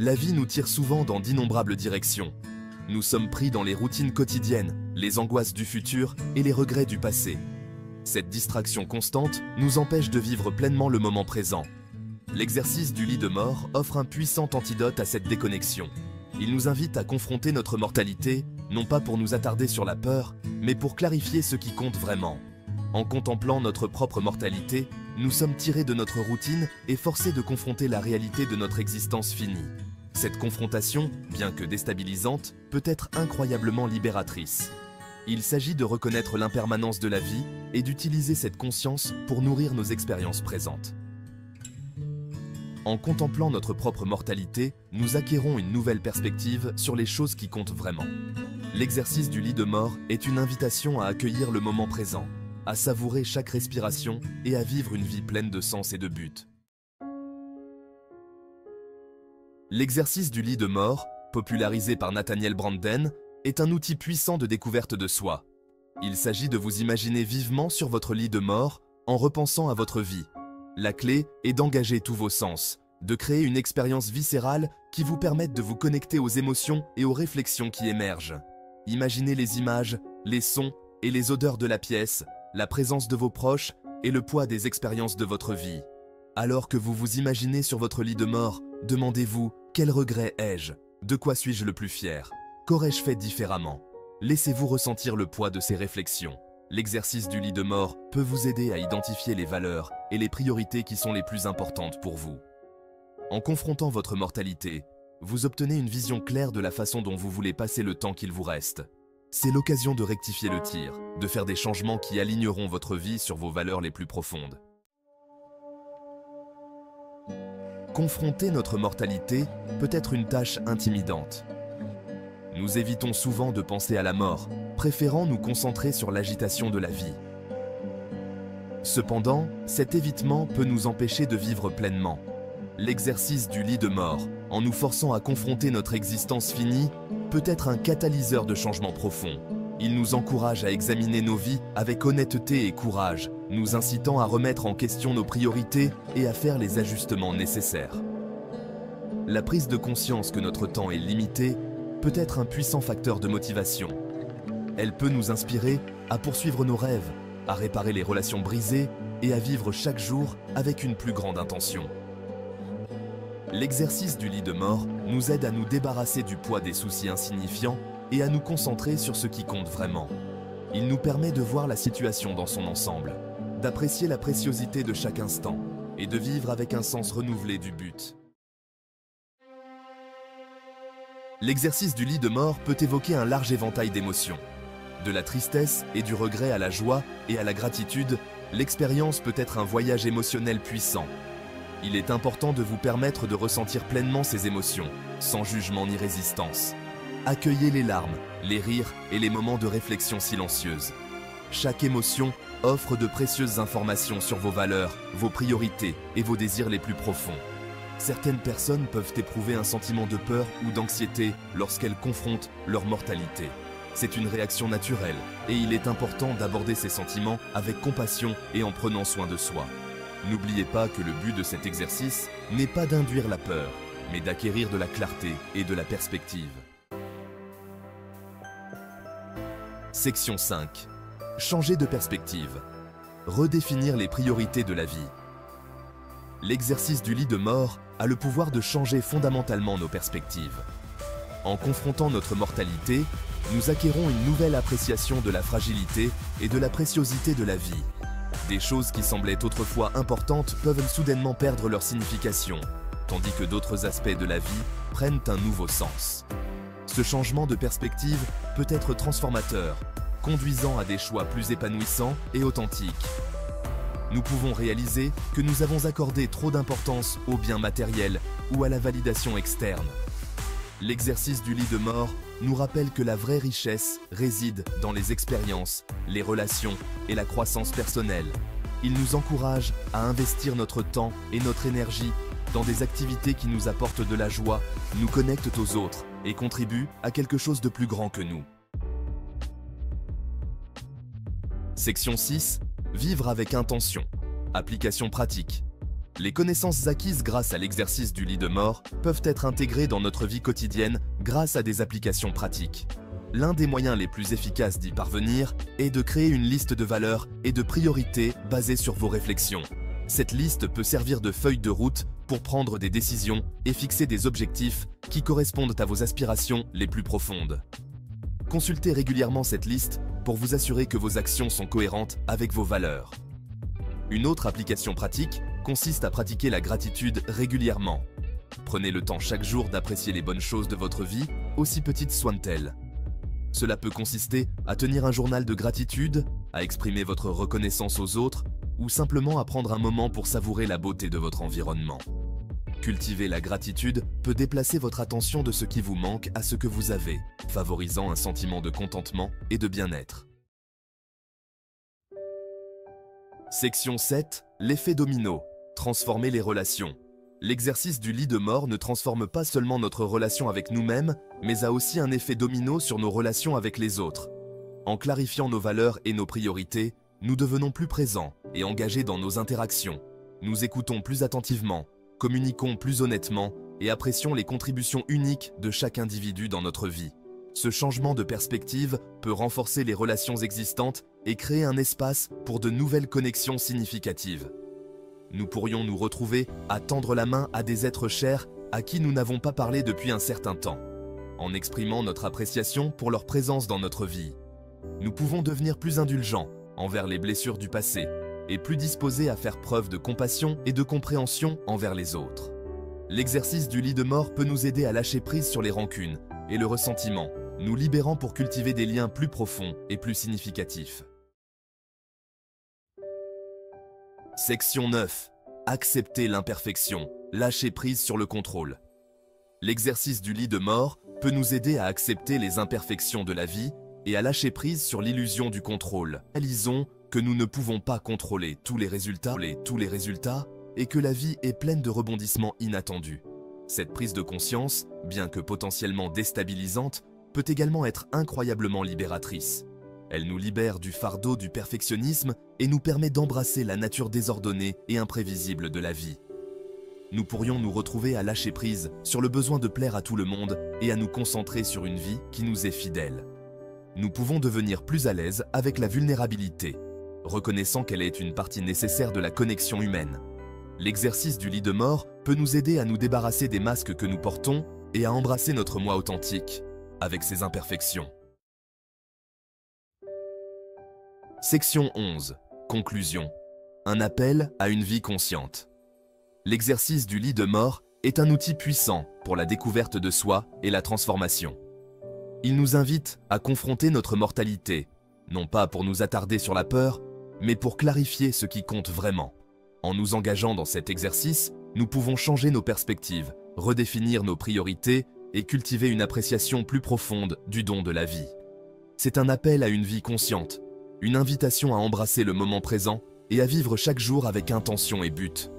La vie nous tire souvent dans d'innombrables directions. Nous sommes pris dans les routines quotidiennes, les angoisses du futur et les regrets du passé. Cette distraction constante nous empêche de vivre pleinement le moment présent. L'exercice du lit de mort offre un puissant antidote à cette déconnexion. Il nous invite à confronter notre mortalité, non pas pour nous attarder sur la peur, mais pour clarifier ce qui compte vraiment. En contemplant notre propre mortalité, nous sommes tirés de notre routine et forcés de confronter la réalité de notre existence finie. Cette confrontation, bien que déstabilisante, peut être incroyablement libératrice. Il s'agit de reconnaître l'impermanence de la vie et d'utiliser cette conscience pour nourrir nos expériences présentes. En contemplant notre propre mortalité, nous acquérons une nouvelle perspective sur les choses qui comptent vraiment. L'exercice du lit de mort est une invitation à accueillir le moment présent, à savourer chaque respiration et à vivre une vie pleine de sens et de but. L'exercice du lit de mort, popularisé par Nathaniel Branden, est un outil puissant de découverte de soi. Il s'agit de vous imaginer vivement sur votre lit de mort en repensant à votre vie. La clé est d'engager tous vos sens, de créer une expérience viscérale qui vous permette de vous connecter aux émotions et aux réflexions qui émergent. Imaginez les images, les sons et les odeurs de la pièce, la présence de vos proches et le poids des expériences de votre vie. Alors que vous vous imaginez sur votre lit de mort, demandez-vous « Quel regret ai-je ? De quoi suis-je le plus fier ? Qu'aurais-je fait différemment ?» Laissez-vous ressentir le poids de ces réflexions. L'exercice du lit de mort peut vous aider à identifier les valeurs et les priorités qui sont les plus importantes pour vous. En confrontant votre mortalité, vous obtenez une vision claire de la façon dont vous voulez passer le temps qu'il vous reste. C'est l'occasion de rectifier le tir, de faire des changements qui aligneront votre vie sur vos valeurs les plus profondes. Confronter notre mortalité peut être une tâche intimidante. Nous évitons souvent de penser à la mort, préférant nous concentrer sur l'agitation de la vie. Cependant, cet évitement peut nous empêcher de vivre pleinement. L'exercice du lit de mort, en nous forçant à confronter notre existence finie, peut être un catalyseur de changement profond. Il nous encourage à examiner nos vies avec honnêteté et courage, nous incitant à remettre en question nos priorités et à faire les ajustements nécessaires. La prise de conscience que notre temps est limité peut être un puissant facteur de motivation. Elle peut nous inspirer à poursuivre nos rêves, à réparer les relations brisées et à vivre chaque jour avec une plus grande intention. L'exercice du lit de mort nous aide à nous débarrasser du poids des soucis insignifiants et à nous concentrer sur ce qui compte vraiment. Il nous permet de voir la situation dans son ensemble, d'apprécier la préciosité de chaque instant et de vivre avec un sens renouvelé du but. L'exercice du lit de mort peut évoquer un large éventail d'émotions. De la tristesse et du regret à la joie et à la gratitude, l'expérience peut être un voyage émotionnel puissant. Il est important de vous permettre de ressentir pleinement ces émotions, sans jugement ni résistance. Accueillez les larmes, les rires et les moments de réflexion silencieuse. Chaque émotion offre de précieuses informations sur vos valeurs, vos priorités et vos désirs les plus profonds. Certaines personnes peuvent éprouver un sentiment de peur ou d'anxiété lorsqu'elles confrontent leur mortalité. C'est une réaction naturelle et il est important d'aborder ces sentiments avec compassion et en prenant soin de soi. N'oubliez pas que le but de cet exercice n'est pas d'induire la peur, mais d'acquérir de la clarté et de la perspective. Section 5. Changer de perspective. Redéfinir les priorités de la vie. L'exercice du lit de mort a le pouvoir de changer fondamentalement nos perspectives. En confrontant notre mortalité, nous acquérons une nouvelle appréciation de la fragilité et de la préciosité de la vie. Des choses qui semblaient autrefois importantes peuvent soudainement perdre leur signification, tandis que d'autres aspects de la vie prennent un nouveau sens. Ce changement de perspective peut être transformateur, conduisant à des choix plus épanouissants et authentiques. Nous pouvons réaliser que nous avons accordé trop d'importance aux biens matériels ou à la validation externe. L'exercice du lit de mort nous rappelle que la vraie richesse réside dans les expériences, les relations et la croissance personnelle. Il nous encourage à investir notre temps et notre énergie dans des activités qui nous apportent de la joie, nous connectent aux autres et contribuent à quelque chose de plus grand que nous. Section 6. Vivre avec intention. Application pratique. Les connaissances acquises grâce à l'exercice du lit de mort peuvent être intégrées dans notre vie quotidienne grâce à des applications pratiques. L'un des moyens les plus efficaces d'y parvenir est de créer une liste de valeurs et de priorités basée sur vos réflexions. Cette liste peut servir de feuille de route pour prendre des décisions et fixer des objectifs qui correspondent à vos aspirations les plus profondes. Consultez régulièrement cette liste pour vous assurer que vos actions sont cohérentes avec vos valeurs. Une autre application pratique consiste à pratiquer la gratitude régulièrement. Prenez le temps chaque jour d'apprécier les bonnes choses de votre vie, aussi petites soient-elles. Cela peut consister à tenir un journal de gratitude, à exprimer votre reconnaissance aux autres, ou simplement à prendre un moment pour savourer la beauté de votre environnement. Cultiver la gratitude peut déplacer votre attention de ce qui vous manque à ce que vous avez, favorisant un sentiment de contentement et de bien-être. Section 7. L'effet domino. Transformer les relations. L'exercice du lit de mort ne transforme pas seulement notre relation avec nous-mêmes, mais a aussi un effet domino sur nos relations avec les autres. En clarifiant nos valeurs et nos priorités, nous devenons plus présents et engagés dans nos interactions. Nous écoutons plus attentivement, communiquons plus honnêtement et apprécions les contributions uniques de chaque individu dans notre vie. Ce changement de perspective peut renforcer les relations existantes et créer un espace pour de nouvelles connexions significatives. Nous pourrions nous retrouver à tendre la main à des êtres chers à qui nous n'avons pas parlé depuis un certain temps, en exprimant notre appréciation pour leur présence dans notre vie. Nous pouvons devenir plus indulgents envers les blessures du passé et plus disposés à faire preuve de compassion et de compréhension envers les autres. L'exercice du lit de mort peut nous aider à lâcher prise sur les rancunes et le ressentiment, nous libérant pour cultiver des liens plus profonds et plus significatifs. Section 9. Accepter l'imperfection, lâcher prise sur le contrôle. L'exercice du lit de mort peut nous aider à accepter les imperfections de la vie et à lâcher prise sur l'illusion du contrôle. Réalisons que nous ne pouvons pas contrôler tous les résultats et que la vie est pleine de rebondissements inattendus. Cette prise de conscience, bien que potentiellement déstabilisante, peut également être incroyablement libératrice. Elle nous libère du fardeau du perfectionnisme et nous permet d'embrasser la nature désordonnée et imprévisible de la vie. Nous pourrions nous retrouver à lâcher prise sur le besoin de plaire à tout le monde et à nous concentrer sur une vie qui nous est fidèle. Nous pouvons devenir plus à l'aise avec la vulnérabilité, reconnaissant qu'elle est une partie nécessaire de la connexion humaine. L'exercice du lit de mort peut nous aider à nous débarrasser des masques que nous portons et à embrasser notre moi authentique, avec ses imperfections. Section 11. Conclusion. Un appel à une vie consciente. L'exercice du lit de mort est un outil puissant pour la découverte de soi et la transformation. Il nous invite à confronter notre mortalité, non pas pour nous attarder sur la peur, mais pour clarifier ce qui compte vraiment. En nous engageant dans cet exercice, nous pouvons changer nos perspectives, redéfinir nos priorités et cultiver une appréciation plus profonde du don de la vie. C'est un appel à une vie consciente, une invitation à embrasser le moment présent et à vivre chaque jour avec intention et but.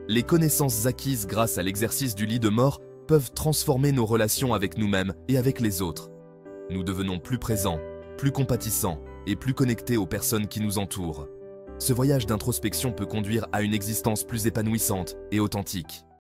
Les connaissances acquises grâce à l'exercice du lit de mort peuvent transformer nos relations avec nous-mêmes et avec les autres. Nous devenons plus présents, plus compatissants et plus connectés aux personnes qui nous entourent. Ce voyage d'introspection peut conduire à une existence plus épanouissante et authentique.